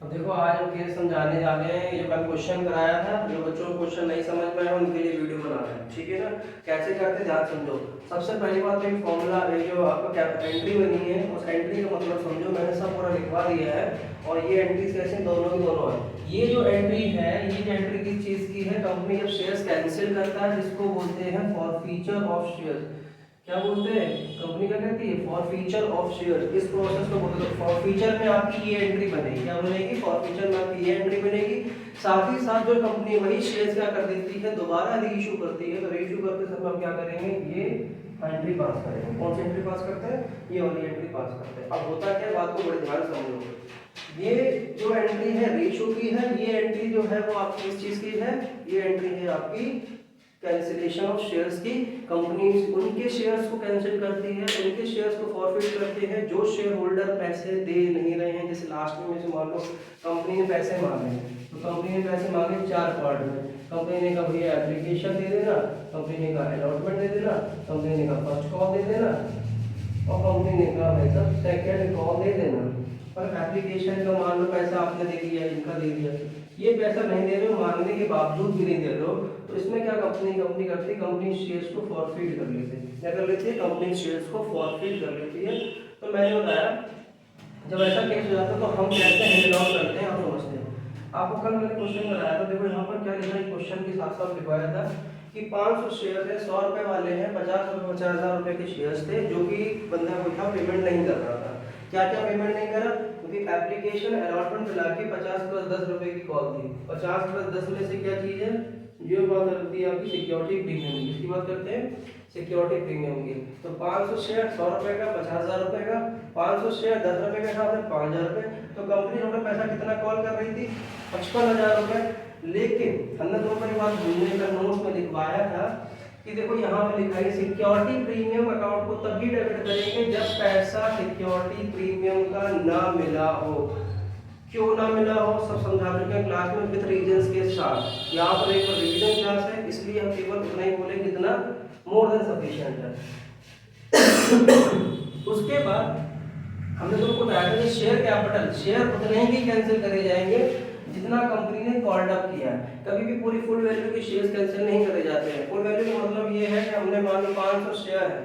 अब देखो आज हम केस समझाने जा रहे हैं। जो कल क्वेश्चन कराया था, जो बच्चों को क्वेश्चन नहीं समझ में आया उनके लिए वीडियो बना रहे हैं, ठीक है ना। कैसे करते ध्यान समझो। सबसे पहली बात तो एक फॉर्मूला है, जो आपका एंट्री बनी है उस एंट्री का मतलब समझो। मैंने सब पूरा लिखवा दिया है और ये एंट्री कैसे दोनों की दोनों है। ये जो एंट्री है, ये जो एंट्री किस चीज की है, कंपनी जब शेयर्स कैंसिल करता है जिसको बोलते हैं फॉरफीचर ऑफ शेयर्स। क्या बोलते हैं, कंपनी क्या कहती है, फॉरफीचर ऑफ शेयर। इस प्रोसेस को बोलते हैं फॉरफीचर में आपकी ये एंट्री बनेगी। क्या बनेगी, फॉरफीचर में आपकी ये एंट्री बनेगी। साथ ही साथ जो कंपनी वही शेयर्स क्या कर देती है, दोबारा रीइशू करती है। तो रीइशू करते समय हम क्या करेंगे, ये एंट्री पास करेंगे। कौन सी एंट्री पास करते हैं, ये वाली एंट्री पास करते हैं। अब होता क्या, बात को बड़े ध्यान से समझो। ये जो एंट्री है रीइशू की है, ये एंट्री जो है वो आपकी इस चीज की है। ये एंट्री है आपकी कैंसिलेशन ऑफ शेयर्स की। कंपनी उनके शेयर्स को कैंसिल करती है, उनके शेयर्स को फॉरफिट करते हैं जो शेयर होल्डर पैसे दे नहीं रहे हैं। जैसे लास्ट में जैसे मान लो कंपनी ने पैसे मांगे, तो कंपनी ने पैसे मांगे 4 पार्ट में। कंपनी ने कहा भैया एप्लीकेशन दे देना, कंपनी ने कहा अलॉटमेंट दे देना, कंपनी ने कहा फर्स्ट कॉल दे देना, और कंपनी ने कहा भाई साहब सेकेंड कॉल दे देना। पर एप्लीकेशन का मान लो पैसा आपने दे दिया, इनका दे दिया, ये पैसा नहीं दे रहे हो, मांगने के बावजूद भी नहीं दे रहे हो, तो इसमें क्या कंपनी करती है, कंपनी शेयर्स को फॉरफिट कर लेती है। क्या कर लेती है, कंपनी शेयर्स को फॉरफिट कर लेती है। तो मैंने बताया जब ऐसा केस हो जाता है तो हम कैसे हैंडल आउट करते हैं, आप समझते हैं। आपको कल मैंने क्वेश्चन कराया था, देखो यहाँ पर क्या लिखा है, क्वेश्चन के साथ साथ लिखवाया था कि 500 शेयर है, 100 रुपए वाले हैं, 50,000 रुपए के शेयर्स थे, जो कि बंदा कोई था पेमेंट नहीं कर रहा था। क्या क्या पेमेंट नहीं करा, क्योंकि एप्लीकेशन अलॉटमेंट मिला के 50 प्लस 10 रुपए की कॉल थी। 50 प्लस 10 में से क्या चीज है, जो बात करती है आपकी सिक्योरिटी प्रीमियम की। किसकी बात करते हैं, सिक्योरिटी प्रीमियम की। तो 500 शेयर 100 रुपए का, 50,000 रुपए का, 500 शेयर 10 रुपए के साथ है 5,000 रुपए। तो कंपनी टोटल पैसा कितना कॉल कर रही थी, 55,000 रुपए। लेकिन हमने दो बार बात भूलने का नोट्स में लिखवाया था कि देखो यहाँ पे लिखा है सिक्योरिटी प्रीमियम अकाउंट को तभी डेबिट करेंगे जब पैसा सिक्योरिटी प्रीमियम का ना मिला हो। क्यों ना मिला हो, सब समझा चुके हैं क्लास में विद रीजंस के साथ। यहाँ पर एक रिवीजन क्लास है, इसलिए हम केवल उतना ही बोलेंगे जितना मोर देन सफिशिएंट है। उसके बाद हमने तुमको बताया था कि शेयर कैपिटल, शेयर उतने ही कैंसिल करे जाएंगे जितना कंपनी ने कॉल्ड अप किया है। कभी भी पूरी फुल वैल्यू के शेयर्स कैंसिल नहीं करे जाते हैं। फुल वैल्यू का मतलब ये है कि हमने मान लो 500 शेयर है,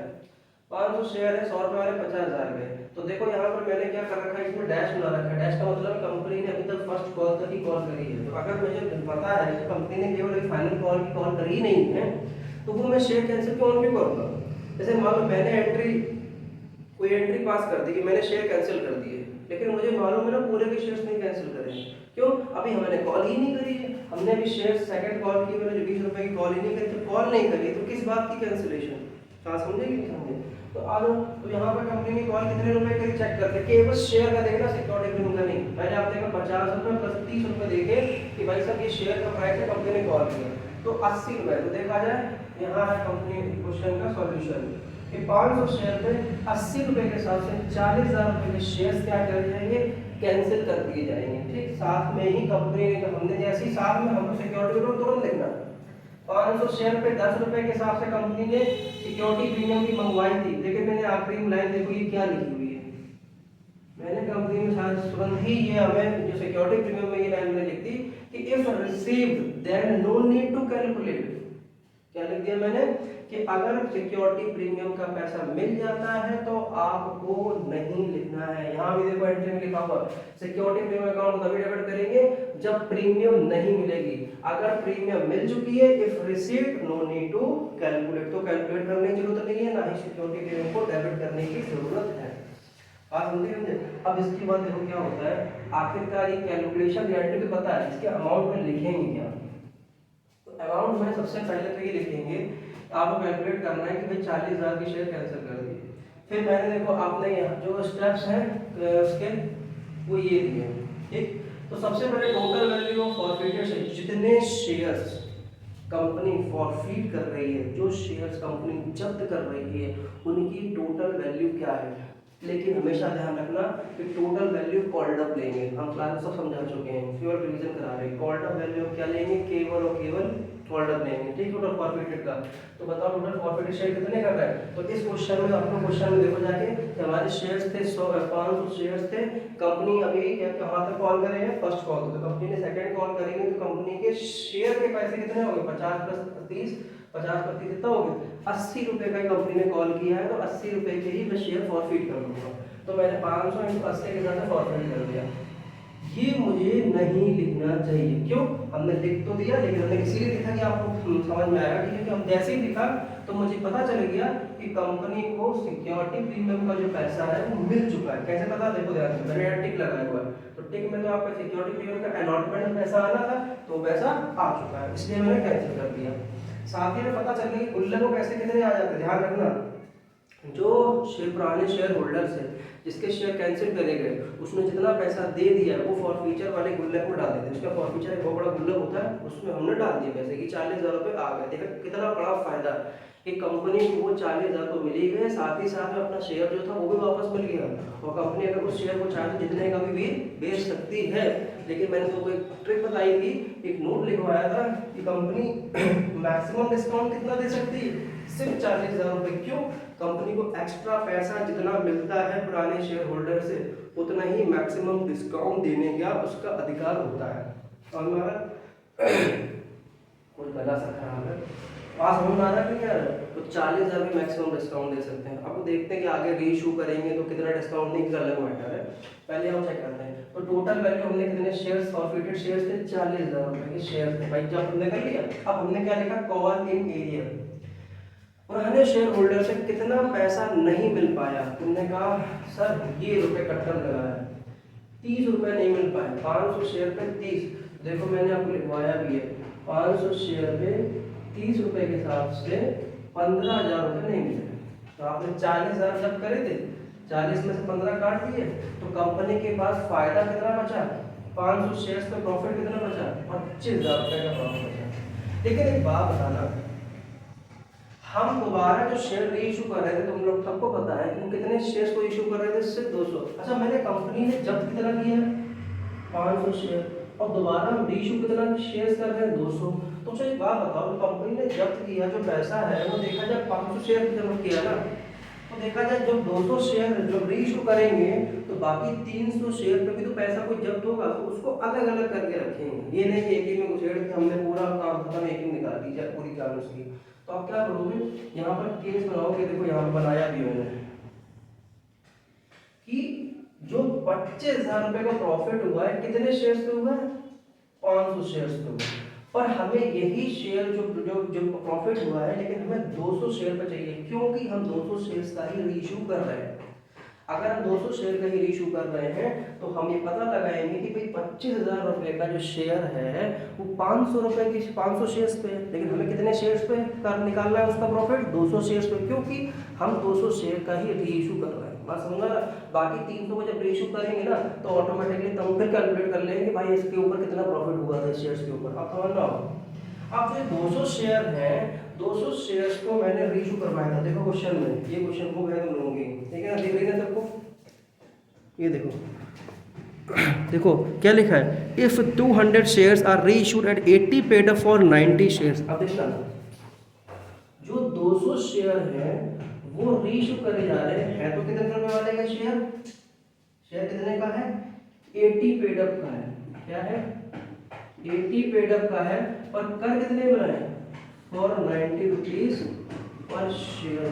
500 शेयर है, 100 रुपए वाले 50,000 गए। तो देखो यहाँ पर मैंने क्या कर रखा है, इसमें डैश बना रखा है। डैश का मतलब कंपनी ने अभी तक फर्स्ट कॉल तक ही कॉल करी है। तो अगर मुझे पता है कि कंपनी ने केवल एक फाइनल कॉल की कॉल करी नहीं है, तो वो मैं शेयर कैंसिल क्यों करूँगा। जैसे मान लो मैंने कोई एंट्री पास कर दी कि मैंने शेयर कैंसिल कर दिए, लेकिन मुझे मालूम है ना पूरे के शेयर्स नहीं कैंसिल करें। क्यों, अभी हमने कॉल ही नहीं करी है। हमने अभी शेयर सेकंड कॉल की, मैंने जो 20 रुपए की कॉल ही नहीं करी, तो कॉल नहीं करी तो किस बात की कैंसिलेशन, कहाँ समझे कि नहीं समझे। तो आ जाओ, तो यहाँ पर कंपनी ने कॉल कितने रुपए करी चेक करते, केवल शेयर का देखना, सिक्योरिटी प्रीमियम का नहीं। मैंने आप देखा 50 रुपए प्लस 30 रुपए देखे कि भाई साहब ये शेयर का प्राइस है, कंपनी ने कॉल किया तो 80 रुपए। तो देखा जाए यहाँ है कंपनी क्वेश्चन का सॉल्यूशन कि 500 शेयर पे 80 रुपए के हिसाब से 40,000 रुपए के शेयर्स क्या कर जाएंगे, कैंसिल कर दिए जाएंगे। ठीक, साथ में ही कंपनी ने, हमने जैसे ही साथ में हमको सिक्योरिटी प्रीमियम तुरंत लिखना। 500 शेयर पे 10 रुपए के हिसाब से कंपनी ने सिक्योरिटी प्रीमियम भी मंगवाई थी, लेकिन मैंने आखिरी लाइन देखो ये क्या लिखी हुई है, मैंने कंपनी में शायद तुरंत ही ये हमें जो सिक्योरिटी प्रीमियम में ये लाइन मैंने लिख दी कि if received then no need to calculate. क्या लिख दिया मैंने कि अगर सिक्योरिटी प्रीमियम का पैसा मिल जाता है तो आपको नहीं लिखना है। यहाँ भी देखो एंट्री में लिखा हुआ सिक्योरिटी प्रीमियम अकाउंट तभी डेबिट करेंगे जब प्रीमियम नहीं मिलेगी। अगर प्रीमियम मिल चुकी है, if received no need to calculate, तो कैलकुलेट करने की जरूरत नहीं है, ना ही सिक्योरिटी प्रीमियम को डेबिट करने की जरूरत है। बात समझे। अब इसके बाद देखो क्या होता है, आखिरकार ये कैलकुलेशन रिलेटेड पता है, इसके अमाउंट में लिखेंगे क्या। अमाउंट में सबसे पहले तो ये लिखेंगे, आपको कैलकुलेट करना है कि भाई 40,000 की शेयर कैंसिल कर दिए। फिर मैंने देखो आपने यहाँ जो स्टेप्स हैं उसके वो ये दिए, ठीक। तो सबसे पहले टोटल वैल्यू ऑफ फॉरफिटेड, जितने शेयर्स कंपनी फॉरफिट कर रही है, जो शेयर्स कंपनी जब्त कर रही है, उनकी टोटल वैल्यू क्या है। लेकिन हमेशा ध्यान रखना कि टोटल वैल्यू कॉल्ड अप लेंगे। हम क्लास में सब समझा चुके हैं, केवल रिवीजन करा रहे हैं। कॉल्ड अप वैल्यू क्या लेंगे, केवल और केवल कॉल्ड अप लेंगे, ठीक। टोटल फॉरफिटेड का तो बताओ टोटल फॉरफिटेड शेयर कितने कर रहा है। तो इस क्वेश्चन में आपको क्वेश्चन में देखो जाके कि हमारे शेयर्स थे 500 शेयर्स थे। कंपनी अभी कहाँ तक कॉल कर रहे हैं, फर्स्ट कॉल, तो कंपनी ने सेकंड कॉल करेंगे तो कंपनी के शेयर के पैसे कितने हो गए, 50 + 30, 50% कितना हो गया, 80 रुपए का कंपनी ने कॉल किया है, तो 80 रुपए के ही मैं शेयर फॉरफिट कर दूंगा। तो मैंने 500 × 80 के साथ फॉरफिट कर दिया। ये मुझे नहीं लिखना चाहिए, क्यों, हमने लिख तो दिया लेकिन हमने इसीलिए लिखा कि आपको समझ में आएगा, ठीक है। कि हम जैसे ही लिखा तो मुझे पता चल गया कि कंपनी को सिक्योरिटी प्रीमियम का जो पैसा है वो मिल चुका है। कैसे पता, देखो ध्यान से, मैंने टिक लगाया हुआ है, तो टिक में तो आपका सिक्योरिटी प्रीमियम का अलॉटमेंट पैसा आना था, तो पैसा आ चुका है, इसलिए मैंने कैंसिल कर दिया। साथ ही में पता चल गया कि गुल्लक को पैसे कितने आ जाते हैं, ध्यान रखना। जो पुराने शेयर होल्डर्स है, जिसके शेयर कैंसिल करे गए, उसने जितना पैसा दे दिया वो फॉरफीचर वाले गुल्लक में डाल देते हैं। उसका फॉरफीचर एक बहुत बड़ा गुल्लक होता है, उसमें हमने डाल दिए पैसे कि 40,000 रुपये आ गए। देखा कितना बड़ा फायदा कि कंपनी को वो 40,000 तो मिल ही गए, साथ ही साथ में अपना शेयर जो था वो भी वापस मिल गया। और कंपनी अगर उस शेयर को चाहे तो जितने का भी बेच सकती है। लेकिन मैंने तो कोई ट्रिक बताई थी, एक नोट लिखवाया था कि कंपनी मैक्सिमम डिस्काउंट कितना दे सकती है, सिर्फ 40,000 रुपये। क्यों, कंपनी को एक्स्ट्रा पैसा जितना मिलता है पुराने शेयर होल्डर से, उतना ही मैक्सिमम डिस्काउंट देने का उसका अधिकार होता है। और हमारा कुछ गला सा खराब है, पास समझ आ रहा है क्या, तो 40,000 में मैक्सिमम डिस्काउंट दे सकते हैं। आपको देखते हैं कि आगे रीइशू करेंगे तो कितना डिस्काउंट नहीं, अलग मैटर है, पहले हम चेक करते हैं। तो टोटल वैल्यू हमने कितने शेयर्स फॉरफिटेड शेयर्स थे, 40,000 रुपए के शेयर थे भाई, जब हमने कर लिया। अब हमने क्या लिखा, कॉल इन एरिया, पुराने शेयर होल्डर से कितना पैसा नहीं मिल पाया। तुमने कहा सर ये रुपए कट्टर लगाया, 30 रुपए नहीं मिल पाए, 500 शेयर पे 30, देखो मैंने आपको लिखवाया भी है, 500 शेयर पे 30 रुपए के हिसाब से 15,000 रुपये नहीं मिले। तो आपने 40,000 जब करे थे, 40 में से 15 काट दिए, तो कंपनी के पास फायदा कितना बचा, 500 शेयर्स पे प्रॉफिट कितना बचा, 25,000 रुपये का प्रॉफिट बचा। लेकिन एक बात बताना, हम दोबारा जो शेयर रीइशू कर रहे थे, तुम लोग सबको पता है कि कितने शेयर्स को इशू कर रहे थे, सिर्फ 200। अच्छा, मैंने कंपनी ने जब्त कितना किया, 500 शेयर, और दोबारा हम रीइशू कितना शेयर्स कर रहे हैं, 200। तो मुझे एक बात बताओ, कंपनी ने जब्त किया जो पैसा है वो देखा जाए 500 शेयर की जब्त किया ना, तो देखा जाए जब 200 शेयर जब रीइशू करेंगे तो बाकी 300 शेयर पे भी तो पैसा कोई जब्त होगा, तो उसको अलग अलग करके रखेंगे। ये नहीं कि एक ही में घुसेड़ के हमने पूरा काम खत्म एक ही में निकाल दी जाए पूरी जान उसकी। तो आप क्या करोगे, यहाँ पर केस बनाओगे, देखो यहाँ पर बनाया भी मैंने कि जो 25,000 रुपए का प्रॉफिट हुआ है, कितने शेयर्स पे हुआ है, 500 शेयर्स पे हुआ है। पर हमें यही शेयर जो जो जो प्रॉफिट हुआ है, लेकिन हमें 200 शेयर पे चाहिए, क्योंकि हम 200 शेयर्स का ही रीइशू कर रहे हैं। अगर हम 200 शेयर का ही रीइशू कर रहे हैं तो हम ये पता लगाएंगे कि भाई 25,000 रुपए का जो शेयर है वो 500 रुपए की 500 शेयर्स पे है, लेकिन हमें कितने शेयर्स पे कर निकालना है उसका प्रॉफिट, 200 शेयर्स पे, क्योंकि हम 200 शेयर का ही रीइशू कर रहे हैं। बात समझा ना, बाकी 300 को जब रीइशू करेंगे ना तो ऑटोमेटिकली तुम फिर कैलकुलेट कर लेंगे भाई इसके ऊपर कितना प्रॉफिट हुआ था शेयर्स के ऊपर। आप समझ रहे हो, अब जो 200 शेयर है, 200 शेयर्स को मैंने रीइशू करवाया था। देखो क्वेश्चन में, ये क्वेश्चन बुक है तुम लोगों की, ठीक है ना, देख रही है सबको, ये देखो देखो क्या लिखा है, if 200 shares are reissued at 80 paid up for 90 shares. अब देखना, जो 200 शेयर है वो रीइशू करे जा रहे हैं, तो कितने रुपए वाले का शेयर, शेयर कितने का है, 80 पेड अप का है, क्या है, 80 पेड अप का है, पर कर कितने में रहे, फॉर 90 रुपीज पर शेयर।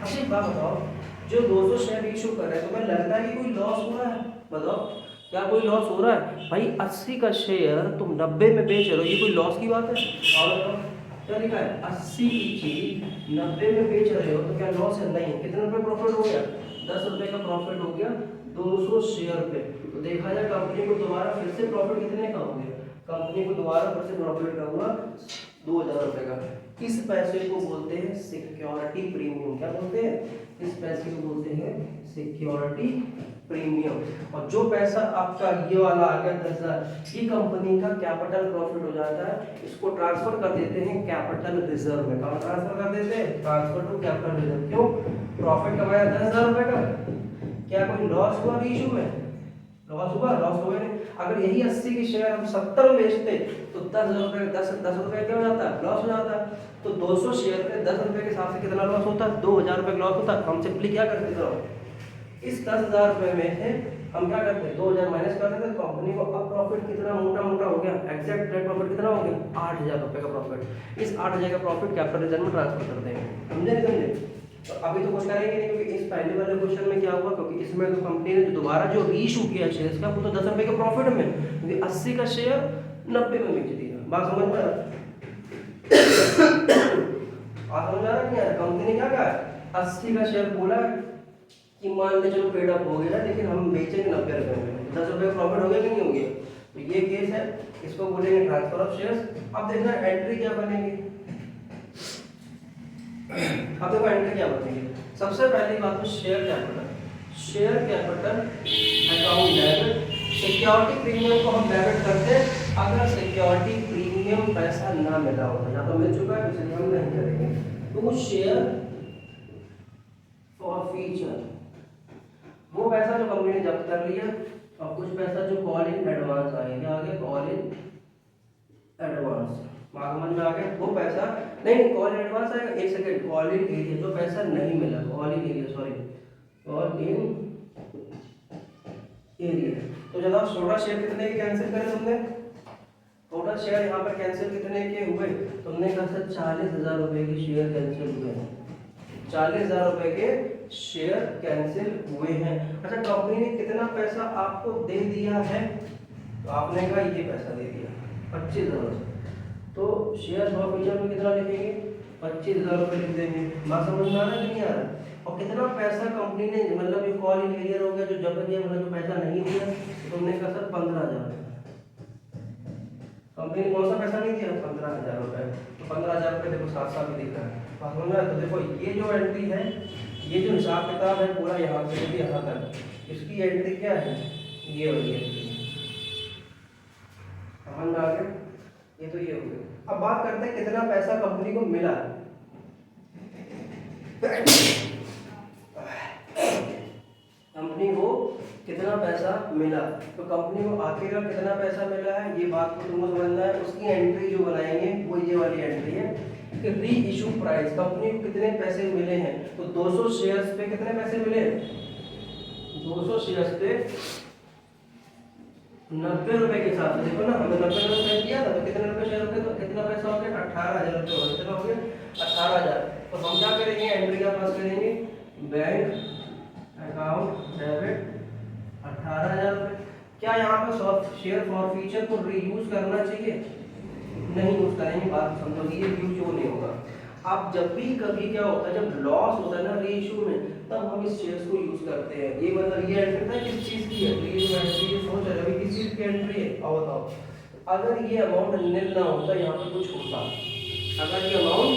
अच्छा एक बात बताओ, जो 200 शेयर इशू कर रहे हैं, तुम्हें लगता है कि कोई लॉस हो रहा है, बताओ क्या कोई लॉस हो रहा है भाई, 80 का शेयर तुम 90 में बेच रहे हो, ये कोई लॉस की बात है। और क्या लिखा है, 80 की चीज 90 में बेच रहे हो तो क्या लॉस है, नहीं। कितने रुपए प्रॉफिट हो गया, 10 रुपए का प्रॉफिट हो गया 200 शेयर पे। तो देखा जाए कंपनी को दोबारा फिर से प्रॉफिट कितने का हो गया, कंपनी को दोबारा फिर से प्रॉफिट का हुआ 2,000 रुपए का। इस पैसे को बोलते हैं सिक्योरिटी प्रीमियम। क्या बोलते हैं, इस पैसे को बोलते हैं सिक्योरिटी प्रीमियम। और जो पैसा आपका ये वाला आ गया 10,000, ये कंपनी का कैपिटल प्रॉफिट हो जाता है, इसको ट्रांसफर कर देते हैं कैपिटल रिजर्व में। कहाँ ट्रांसफर कर देते हैं, ट्रांसफर टू कैपिटल रिजर्व। क्यों, प्रॉफिट कमाया 10,000 रुपए का, क्या कोई लॉस हुआ रीइशू में? लॉस हुआ? लॉस हुआ नहीं। अगर यही 80 के शेयर हम 70 में बेचते तो 10,000 रुपये 10 रुपये क्या हो जाता? लॉस हो जाता। तो 200 शेयर पे 10 रुपये के हिसाब से कितना लॉस होता? 2,000 रुपये लॉस होता। हम सिंपली क्या करते थे, इस 10,000 रुपये में से हम क्या करते, 2,000 माइनस कर देते, कंपनी को अब प्रॉफिट कितना मोटा मोटा हो गया, एग्जैक्ट नेट प्रॉफिट कितना हो गया? 8,000 रुपये का प्रॉफिट। इस 8,000 का प्रॉफिट कैपिटल रिजर्व में ट्रांसफर कर देंगे। समझे नहीं समझे? तो अभी तो कुछ करेंगे नहीं, क्योंकि इस पहले वाले क्वेश्चन में क्या हुआ, क्योंकि इसमें तो कंपनी ने दोबारा जो रीइशू किया शेयर्स का वो तो 10 रुपये के प्रॉफिट में, क्योंकि 80 का शेयर 90 में बेच दिया। बात समझ में आ रहा नहीं यार? कंपनी ने क्या कहा, 80 का शेयर बोला कि मान के चलो पेड अप हो गया, लेकिन हम बेचेंगे 90 रुपये में, 10 रुपये का प्रॉफिट हो गया कि नहीं हो गया? तो ये केस है, इसको बोलेंगे ट्रांसफर ऑफ शेयर्स। अब देखना एंट्री क्या बनेगी। अब देखो एंट्री क्या बनेगी। सबसे पहली बात तो share capital account debit. Security premium को हम डेबिट करते हैं अगर सिक्योरिटी प्रीमियम पैसा ना मिला होता, या तो मिल चुका है इसलिए हम नहीं करेंगे। तो शेयर फॉरफीचर, वो पैसा जो कंपनी ने जब्त कर लिया, और कुछ पैसा जो कॉल इन एडवांस आएगा, आगे कॉल इन एडवांस, समझ में आ गया? वो पैसा नहीं, कॉल इन एडवांस आएगा, एक सेकंड, कॉल इन एरिया जो पैसा नहीं मिला, कॉल इन एरिया तो जनाब 16 शेयर कितने के कैंसिल करे तुमने? टोटल शेयर यहाँ पर कैंसिल कितने के हुए? तुमने कहा सर 40,000 रुपए के शेयर कैंसिल हुए हैं। 40,000 रुपए के शेयर कैंसिल हुए हैं। अच्छा, कंपनी ने कितना पैसा आपको दे दिया है? तो आपने कहा ये पैसा दे दिया 25,000। तो शेयर फॉरफीचर में कितना लिखेंगे? 25,000 रुपये लिख देंगे। बात समझ में आ रहा है कि नहीं आ रहा? और कितना पैसा कंपनी ने, मतलब ये कॉल इन एरियर हो गया जो जब किया, मतलब जो पैसा नहीं दिया, तो तुमने कहा सर 15,000। कंपनी ने कौन सा पैसा नहीं दिया? 15,000 रुपये। तो 15,000 रुपये देखो साथ साथ ही दिख रहा है। बात समझ में आ रहा है? तो देखो ये जो एंट्री है, ये जो हिसाब किताब है पूरा यहाँ से लेके यहाँ तक, इसकी एंट्री क्या है? ये वाली एंट्री। समझ में आ गया? ये तो ये हो गया। अब बात करते हैं कितना पैसा कंपनी को मिला। कंपनी को कितना पैसा मिला, तो कंपनी को आखिर में कितना पैसा मिला है, ये बात को तुमको समझना है। उसकी एंट्री जो बनाएंगे वो ये वाली एंट्री है कि री इशू प्राइस, कंपनी को कितने पैसे मिले हैं। तो 200 शेयर्स पे कितने पैसे मिले? 200 शेयर्स पे 90 रुपए के हिसाब से, देखो ना, हमने 90 रुपए किया था, तो कितने रुपए शेयर होते, तो कितना पैसा हो गया? 18,000 रुपये हो, कितना हो गया? 18,000। तो हम क्या करेंगे, एंट्री का पास करेंगे, बैंक अकाउंट डेबिट 18,000 रुपये। क्या यहाँ पर शेयर फॉरफीचर को रीयूज करना चाहिए? नहीं यूज करेंगे। बात समझो, ये यूज वो नहीं होगा। आप जब भी कभी क्या होता है, जब लॉस होता है ना रीइशू में, तब हम इस शेयर्स को यूज करते हैं। ये मतलब ये एंट्री था किस चीज की है? Reissue entry. ये सोच रहे अभी किस चीज की एंट्री है? आओ बताओ। अगर ये अमाउंट निल ना होता, यहाँ पे कुछ होता, अगर ये अमाउंट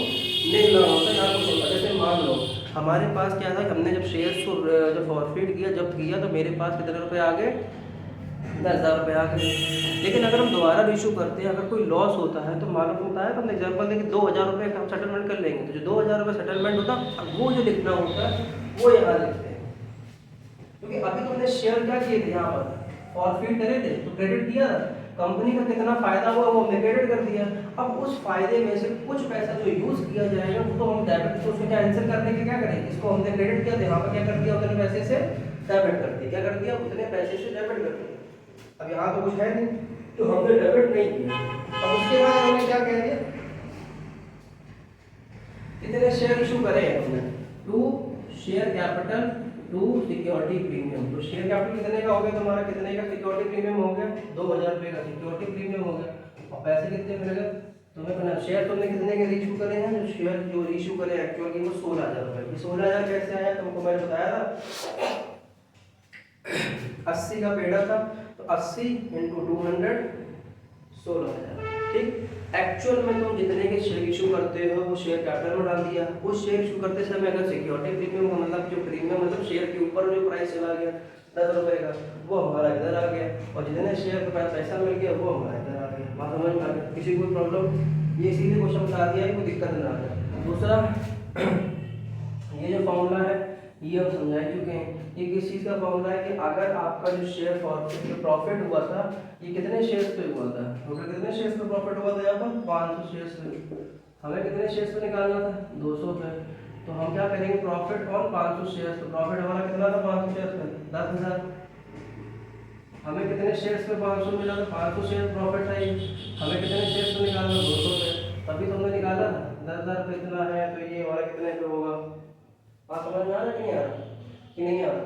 निल ना होता, यहाँ कुछ होता। जैसे मान लो हमारे पास क्या था, हमने जब शेयर्स को जब फॉरफिट किया, जब किया, तो मेरे पास कितने रुपए आ गए? 10,000 रुपये आ गए। लेकिन अगर हम दोबारा इशू करते हैं, अगर कोई लॉस होता है, तो मालूम होता है, तो हम एग्जांपल दें कि 2,000 रुपये का हम सेटलमेंट कर लेंगे। तो जो 2,000 रुपये सेटलमेंट होता है, वो जो लिखना होता है वो यहाँ लिखते हैं, क्योंकि अभी तुमने शेयर क्या किए थे, यहाँ पर फॉरफिट करे थे, तो क्रेडिट किया, कंपनी का कितना फायदा हुआ वो हमने क्रेडिट कर दिया। अब उस फायदे में से कुछ पैसा जो यूज किया जाएगा वो तो हम डेबिट, तो उसको कैंसिल करने के क्या करेंगे, इसको हमने क्रेडिट किया, यहाँ पर क्या कर दिया, उतने पैसे से डेबिट कर दिया। क्या कर दिया? उतने पैसे से डेबिट कर दिया। अब यहाँ तो कुछ है नहीं, तो हमने डेबिट नहीं किया। अब उसके बाद हमने क्या कह दिया, कितने शेयर इशू करे हैं हमने? 2 शेयर कैपिटल 2 सिक्योरिटी प्रीमियम। तो शेयर कैपिटल कितने का हो गया तुम्हारा? कितने का सिक्योरिटी प्रीमियम हो गया? 2,000 रुपये का सिक्योरिटी प्रीमियम हो गया। और पैसे कितने मिलेंगे तुम्हें? अपना शेयर तुमने कितने के इशू करे हैं? जो शेयर जो इशू करे एक्चुअल की वो 16,000 रुपये। 16,000 कैसे आया? तुमको मैंने बताया था 80 का पेड़ा था, तो 80 × 200 16,000। ठीक। एक्चुअल में तुम जितने के शेयर इशू करते हो वो शेयर कैपिटल में डाल दिया। उस शेयर इशू करते समय अगर सिक्योरिटी प्रीमियम का मतलब जो प्रीमियम मतलब शेयर के ऊपर जो प्राइस चला गया 10 रुपये का, वो हमारा इधर आ गया, और जितने शेयर के पास पैसा मिल गया वो हमारा इधर आ गया। बात समझ में आ गया? किसी कोई प्रॉब्लम? ये सीधे क्वेश्चन बता दिया है, कोई दिक्कत ना आ जाए। दूसरा, ये जो फॉर्मूला है ये हम समझा चुके हैं। ये किस चीज़ का फॉर्मूला है कि अगर आपका जो शेयर प्रॉफिट हुआ था, ये कितने शेयर्स पे हुआ था, टोटल कितने शेयर्स पे प्रॉफिट हुआ था, यहाँ पर 500 शेयर्स पे। हमें कितने शेयर्स पे निकालना था, 200 पे। तो हम क्या करेंगे, प्रॉफिट ऑन 500 शेयर्स पे, प्रॉफिट हमारा कितना था 500 शेयर्स पे 10,000। हमें कितने शेयर्स पे 500 मिला, तो 500 शेयर प्रॉफिट है, हमें कितने शेयर्स पे निकालना, 200 पे। तभी तो हमने निकाला 10,000 पे इतना है, तो ये हमारा कितने पे होगा। बात समझ में आ रहा है कि नहीं आ रहा, कि नहीं आ रहा।